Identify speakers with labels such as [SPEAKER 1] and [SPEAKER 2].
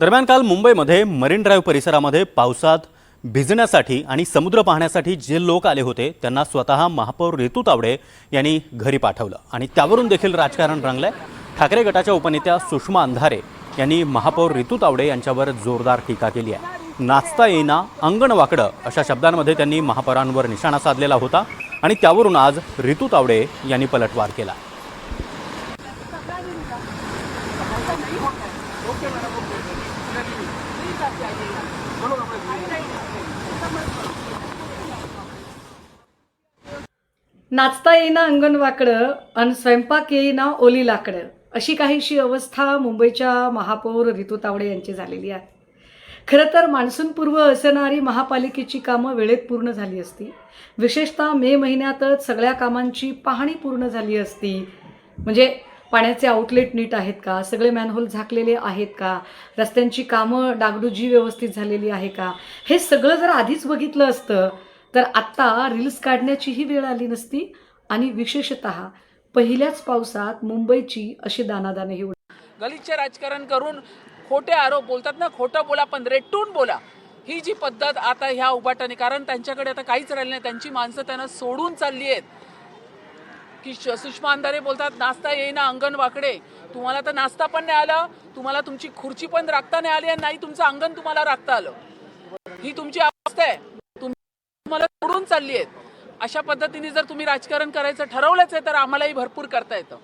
[SPEAKER 1] दरम्यान काल मुंबईमध्ये मरीन ड्राईव्ह परिसरामध्ये पावसात भिजण्यासाठी आणि समुद्र पाहण्यासाठी जे लोक आले होते त्यांना स्वतः महापौर रितू तावडे यांनी घरी पाठवलं आणि त्यावरून देखील राजकारण रंगलंय। ठाकरे गटाच्या उपनेत्या सुषमा अंधारे यांनी महापौर रितू तावडे यांच्यावर जोरदार टीका केली आहे। नाचता येईना अंगण वाकडं अशा शब्दांमध्ये त्यांनी महापौरांवर निशाणा साधलेला होता आणि त्यावरून आज रितू तावडे यांनी पलटवार केला।
[SPEAKER 2] नाचता येईना अंगण वाकडं आणि स्वयंपाक येईना ओली लाकडं अशी काहीशी अवस्था मुंबईच्या महापौर रितू तावडे यांची झालेली आहे। खरं तर मान्सूनपूर्व असणारी महापालिकेची कामं वेळेत पूर्ण झाली असती। विशेषतः मे महिन्यातच सगळ्या कामांची पाहणी पूर्ण झाली असती। म्हणजे पाण्याचे आउटलेट नीट आहेत का, सगळे मॅनहोल झाकलेले आहेत का, रस्त्यांची कामं डागडुजी व्यवस्थित झालेली आहे का, हे सगळं जर आधीच बघितलं असतं तर आत्ता रील्स काढण्याचीही वेळ आली नसती आणि विशेषतः पहिल्याच पावसात मुंबईची अशी दानादाने ही
[SPEAKER 3] गलिच्छ राजकारण करून खोटे आरोप बोलतात ना, खोटं बोला पण रेटून बोला, ही जी पद्धत आता ह्या उभाटाने, कारण त्यांच्याकडे आता काहीच राहिलं नाही, त्यांची माणसं त्यांना सोडून चालली आहेत। की सुषमा अंधारे बोलतात नाचता येईना अंगण वाकडे, तुम्हाला तर नाचता पण नाही आलं, तुम्हाला तुमची खुर्ची पण राखता नाही आली आणि नाही तुमचं अंगण तुम्हाला राखता आलं। ही तुमची अवस्था आहे, तुम्हाला सोडून चालली आहेत। अशा पद्धतीने जर तुम्ही राजकारण करायचं ठरवलंच आहे तर आम्हालाही भरपूर करता येतं।